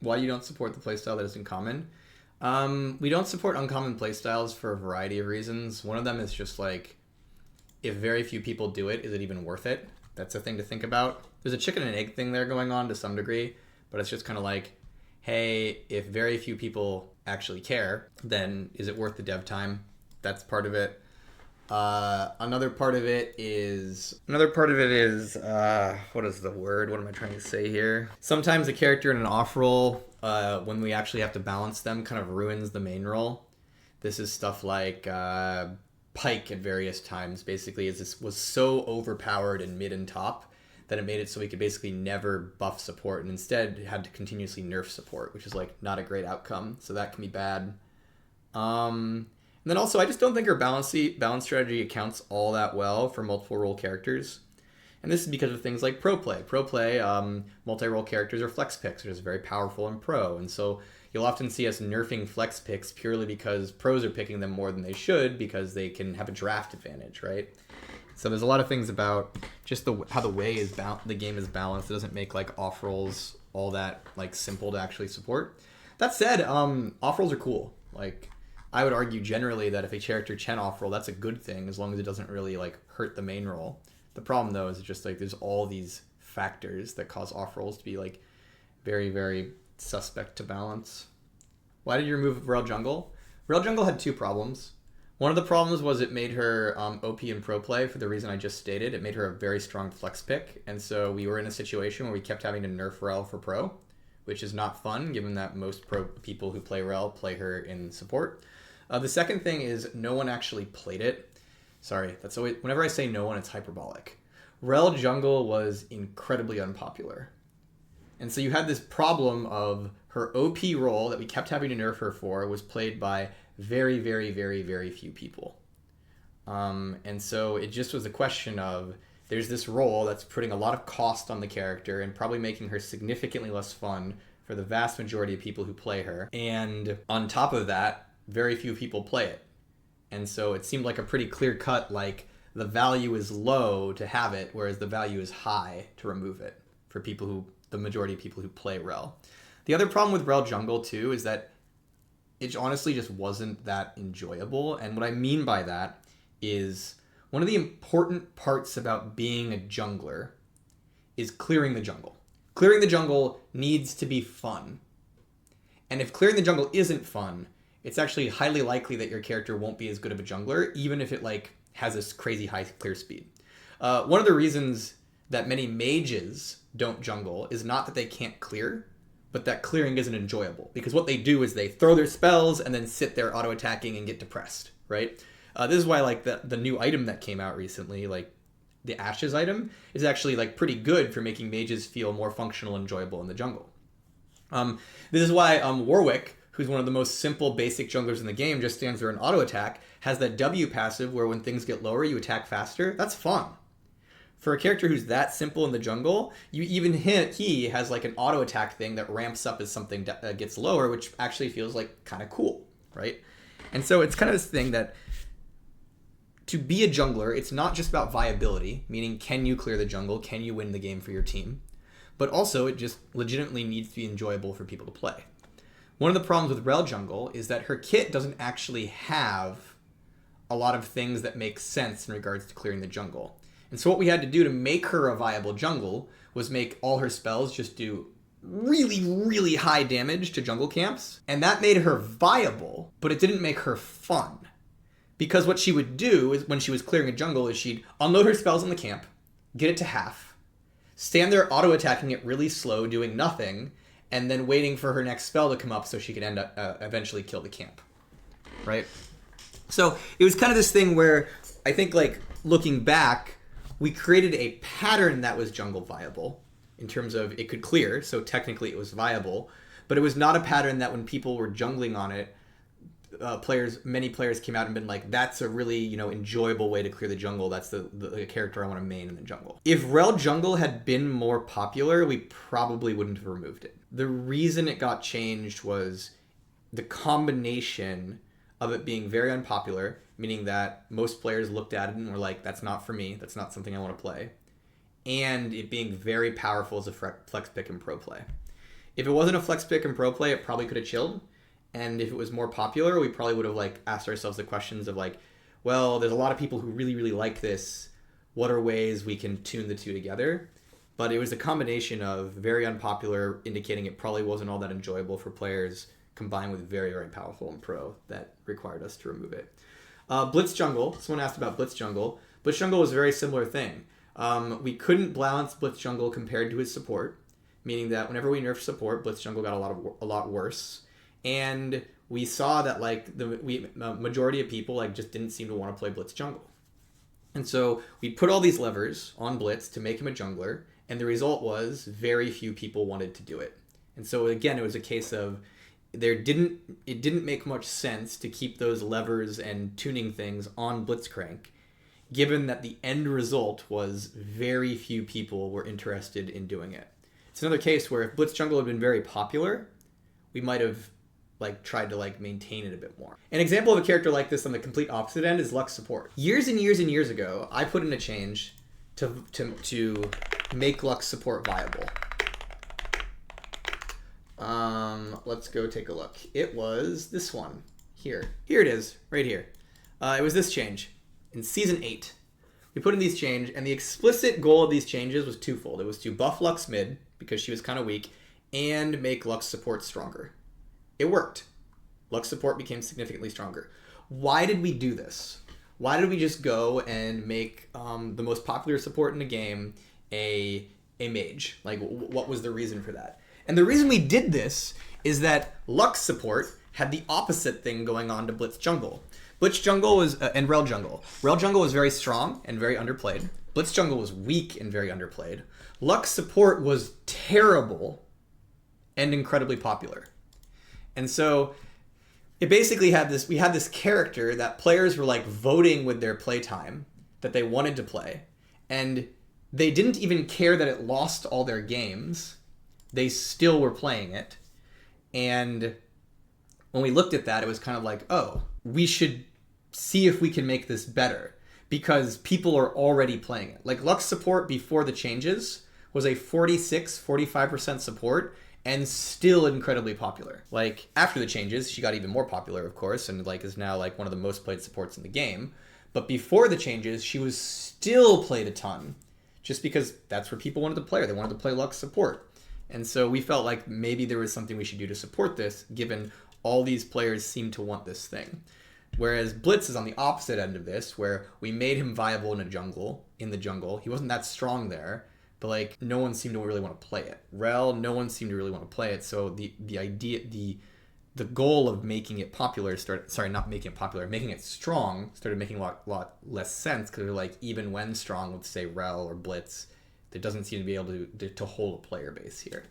Why you don't support the playstyle that isn't common? We don't support uncommon playstyles for a variety of reasons. One of them is just like, if very few people do it, is it even worth it? That's a thing to think about. There's a chicken and egg thing there going on to some degree, but it's just kind of like, hey, if very few people actually care, then is it worth the dev time? That's part of it. Another part of it is what is the word? What am I trying to say here? Sometimes a character in an off role, when we actually have to balance them, kind of ruins the main role. This is stuff like PYKE at various times. Basically, was so overpowered in mid and top that it made it so we could basically never buff support, and instead had to continuously nerf support, which is like not a great outcome. So that can be bad. And then also, I just don't think her balance strategy accounts all that well for multiple role characters. And this is because of things like pro play. Pro play, multi-role characters are flex picks, which is very powerful in pro. And so you'll often see us nerfing flex picks purely because pros are picking them more than they should because they can have a draft advantage, right? So there's a lot of things about just how the game is balanced. It doesn't make like off rolls all that like simple to actually support. That said, off rolls are cool. Like, I would argue generally that if a character Chen off roll, that's a good thing as long as it doesn't really like hurt the main role. The problem though is just like there's all these factors that cause off rolls to be like very, very suspect to balance. Why did you remove Rell Jungle? Rell Jungle had two problems. One of the problems was it made her OP in pro play for the reason I just stated. It made her a very strong flex pick, and so we were in a situation where we kept having to nerf Rell for pro, which is not fun given that most pro people who play Rell play her in support. The second thing is no one actually played it. Sorry, that's always, whenever I say no one, it's hyperbolic. Rell Jungle was incredibly unpopular. And so you had this problem of her OP role that we kept having to nerf her for was played by very, very, very, very few people. And so it just was a question of there's this role that's putting a lot of cost on the character and probably making her significantly less fun for the vast majority of people who play her. And on top of that, very few people play it. And so it seemed like a pretty clear cut, like the value is low to have it, whereas the value is high to remove it for the majority of people who play Rell. The other problem with Rell Jungle too is that it honestly just wasn't that enjoyable. And what I mean by that is one of the important parts about being a jungler is clearing the jungle. Clearing the jungle needs to be fun. And if clearing the jungle isn't fun, it's actually highly likely that your character won't be as good of a jungler, even if it like has this crazy high clear speed. One of the reasons that many mages don't jungle is not that they can't clear, but that clearing isn't enjoyable. Because what they do is they throw their spells and then sit there auto-attacking and get depressed, right? This is why like the new item that came out recently, like the Ashes item, is actually like pretty good for making mages feel more functional and enjoyable in the jungle. This is why WARWICK, who's one of the most simple basic junglers in the game, just stands there and auto attack, has that W passive where when things get lower, you attack faster. That's fun. For a character who's that simple in the jungle, he has like an auto attack thing that ramps up as something gets lower, which actually feels like kind of cool, right? And so it's kind of this thing that to be a jungler, it's not just about viability, meaning can you clear the jungle, can you win the game for your team, but also it just legitimately needs to be enjoyable for people to play. One of the problems with Rell Jungle is that her kit doesn't actually have a lot of things that make sense in regards to clearing the jungle. And so what we had to do to make her a viable jungle was make all her spells just do really, really high damage to jungle camps. And that made her viable, but it didn't make her fun. Because what she would do is when she was clearing a jungle is she'd unload her spells in the camp, get it to half, stand there auto-attacking it really slow, doing nothing, and then waiting for her next spell to come up so she could end up eventually kill the camp, right? So it was kind of this thing where I think like looking back, we created a pattern that was jungle viable in terms of it could clear, so technically it was viable, but it was not a pattern that when people were jungling on it, many players came out and been like, that's a really, enjoyable way to clear the jungle. That's the character I want to main in the jungle. If Rell Jungle had been more popular, we probably wouldn't have removed it. The reason it got changed was the combination of it being very unpopular, meaning that most players looked at it and were like, that's not for me. That's not something I want to play. And it being very powerful as a flex pick in pro play. If it wasn't a flex pick and pro play, it probably could have chilled. And if it was more popular, we probably would have like asked ourselves the questions of like, well, there's a lot of people who really, really like this. What are ways we can tune the two together? But it was a combination of very unpopular, indicating it probably wasn't all that enjoyable for players, combined with very, very powerful in pro that required us to remove it. Blitz Jungle. Someone asked about Blitz Jungle. Blitz Jungle was a very similar thing. We couldn't balance Blitz Jungle compared to his support, meaning that whenever we nerfed support, Blitz Jungle got a lot worse. And we saw that like the majority of people like just didn't seem to want to play Blitz Jungle. And so we put all these levers on Blitz to make him a jungler, and the result was very few people wanted to do it. And so again, it was a case of it didn't make much sense to keep those levers and tuning things on Blitzcrank, given that the end result was very few people were interested in doing it. It's another case where if Blitz Jungle had been very popular, we might have like tried to like maintain it a bit more. An example of a character like this on the complete opposite end is Lux support. Years and years and years ago, I put in a change to make Lux support viable. Let's go take a look. It was this one here. Here it is, right here. It was this change in season 8. We put in these changes, and the explicit goal of these changes was twofold. It was to buff Lux mid because she was kind of weak, and make Lux support stronger. It worked. Lux support became significantly stronger. Why did we do this? Why did we just go and make the most popular support in the game a mage? Like, what was the reason for that? And the reason we did this is that Lux support had the opposite thing going on to Blitz Jungle. Blitz Jungle was, and Rell Jungle. Rell Jungle was very strong and very underplayed. Blitz Jungle was weak and very underplayed. Lux support was terrible and incredibly popular. And so it basically had this, we had this character that players were like voting with their playtime that they wanted to play. And they didn't even care that it lost all their games. They still were playing it. And when we looked at that, it was kind of like, oh, we should see if we can make this better because people are already playing it. Like Lux support before the changes was a 45% support and still incredibly popular. Like after the changes, she got even more popular, of course, and like is now like one of the most played supports in the game. But before the changes, she was still played a ton just because that's where people wanted to play her. They wanted to play Lux support. And so we felt like maybe there was something we should do to support this, given all these players seem to want this thing. Whereas Blitz is on the opposite end of this, where we made him viable in the jungle. He wasn't that strong there, but like no one seemed to really want to play it. Rell, no one seemed to really want to play it. So the idea, the goal of making it popular making it strong started making a lot less sense because like even when strong, let's say Rell or Blitz, there doesn't seem to be able to hold a player base here.